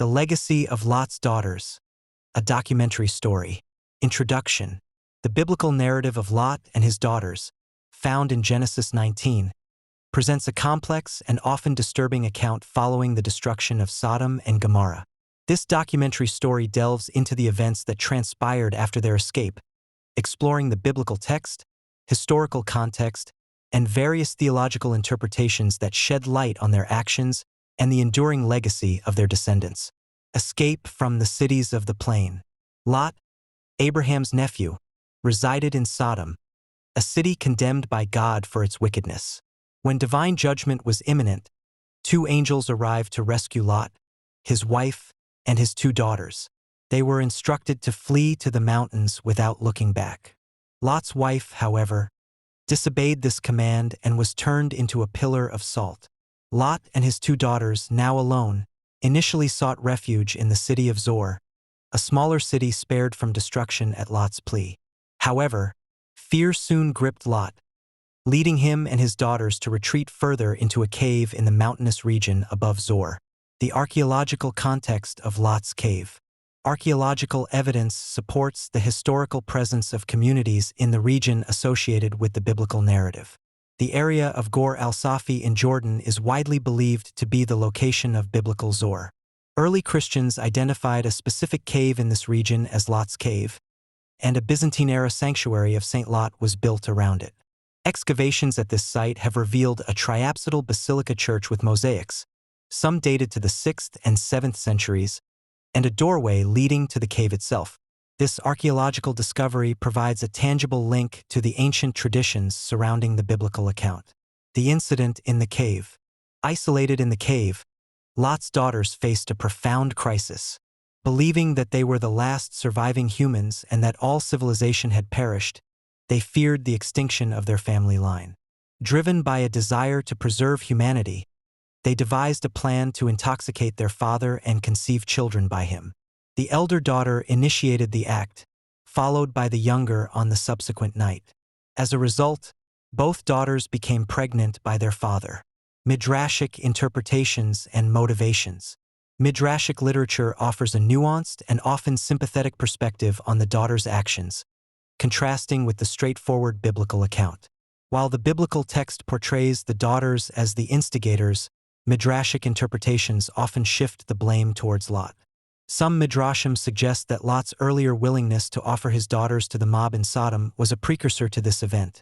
The Legacy of Lot's Daughters, a documentary story. Introduction. The biblical narrative of Lot and his daughters, found in Genesis 19, presents a complex and often disturbing account following the destruction of Sodom and Gomorrah. This documentary story delves into the events that transpired after their escape, exploring the biblical text, historical context, and various theological interpretations that shed light on their actions and the enduring legacy of their descendants. Escape from the cities of the plain. Lot, Abraham's nephew, resided in Sodom, a city condemned by God for its wickedness. When divine judgment was imminent, two angels arrived to rescue Lot, his wife, and his two daughters. They were instructed to flee to the mountains without looking back. Lot's wife, however, disobeyed this command and was turned into a pillar of salt. Lot and his two daughters, now alone, initially sought refuge in the city of Zoar, a smaller city spared from destruction at Lot's plea. However, fear soon gripped Lot, leading him and his daughters to retreat further into a cave in the mountainous region above Zoar. The archaeological context of Lot's cave. Archaeological evidence supports the historical presence of communities in the region associated with the biblical narrative. The area of Gur al-Safi in Jordan is widely believed to be the location of biblical Zoar. Early Christians identified a specific cave in this region as Lot's Cave, and a Byzantine-era sanctuary of St. Lot was built around it. Excavations at this site have revealed a triapsidal basilica church with mosaics, some dated to the 6th and 7th centuries, and a doorway leading to the cave itself. This archaeological discovery provides a tangible link to the ancient traditions surrounding the biblical account. The incident in the cave. Isolated in the cave, Lot's daughters faced a profound crisis. Believing that they were the last surviving humans and that all civilization had perished, they feared the extinction of their family line. Driven by a desire to preserve humanity, they devised a plan to intoxicate their father and conceive children by him. The elder daughter initiated the act, followed by the younger on the subsequent night. As a result, both daughters became pregnant by their father. Midrashic interpretations and motivations. Midrashic literature offers a nuanced and often sympathetic perspective on the daughter's actions, contrasting with the straightforward biblical account. While the biblical text portrays the daughters as the instigators, Midrashic interpretations often shift the blame towards Lot. Some Midrashim suggest that Lot's earlier willingness to offer his daughters to the mob in Sodom was a precursor to this event,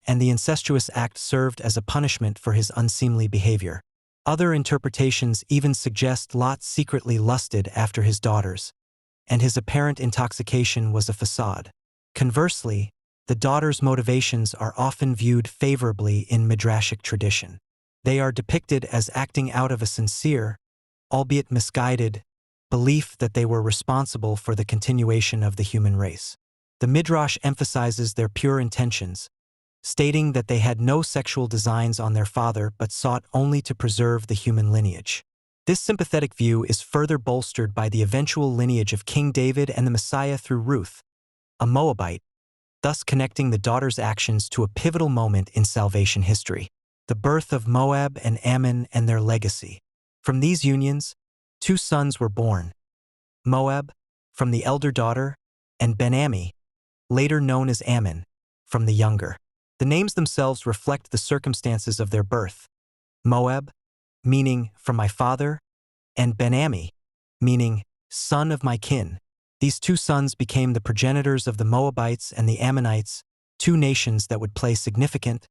and the incestuous act served as a punishment for his unseemly behavior. Other interpretations even suggest Lot secretly lusted after his daughters, and his apparent intoxication was a facade. Conversely, the daughters' motivations are often viewed favorably in Midrashic tradition. They are depicted as acting out of a sincere, albeit misguided, belief that they were responsible for the continuation of the human race. The Midrash emphasizes their pure intentions, stating that they had no sexual designs on their father but sought only to preserve the human lineage. This sympathetic view is further bolstered by the eventual lineage of King David and the Messiah through Ruth, a Moabite, thus connecting the daughter's actions to a pivotal moment in salvation history. The birth of Moab and Ammon and their legacy. From these unions, two sons were born: Moab, from the elder daughter, and Ben-Ammi, later known as Ammon, from the younger. The names themselves reflect the circumstances of their birth. Moab, meaning from my father, and Ben-Ammi, meaning son of my kin. These two sons became the progenitors of the Moabites and the Ammonites, two nations that would play significant,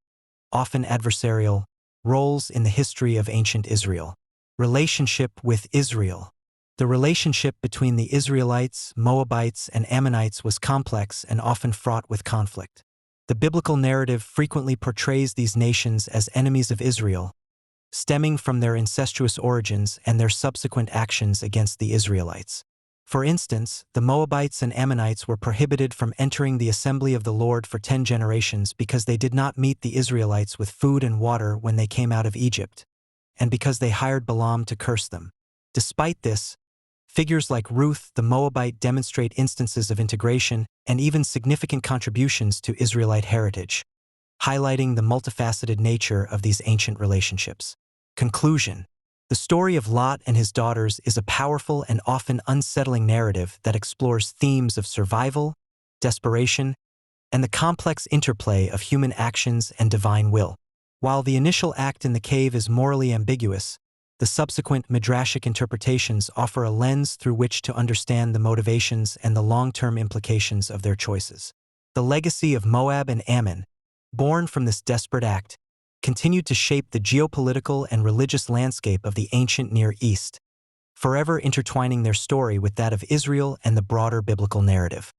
often adversarial, roles in the history of ancient Israel. Relationship with Israel. The relationship between the Israelites, Moabites, and Ammonites was complex and often fraught with conflict. The biblical narrative frequently portrays these nations as enemies of Israel, stemming from their incestuous origins and their subsequent actions against the Israelites. For instance, the Moabites and Ammonites were prohibited from entering the assembly of the Lord for 10 generations because they did not meet the Israelites with food and water when they came out of Egypt, and because they hired Balaam to curse them. Despite this, figures like Ruth the Moabite demonstrate instances of integration and even significant contributions to Israelite heritage, highlighting the multifaceted nature of these ancient relationships. Conclusion. The story of Lot and his daughters is a powerful and often unsettling narrative that explores themes of survival, desperation, and the complex interplay of human actions and divine will. While the initial act in the cave is morally ambiguous, the subsequent midrashic interpretations offer a lens through which to understand the motivations and the long-term implications of their choices. The legacy of Moab and Ammon, born from this desperate act, continued to shape the geopolitical and religious landscape of the ancient Near East, forever intertwining their story with that of Israel and the broader biblical narrative.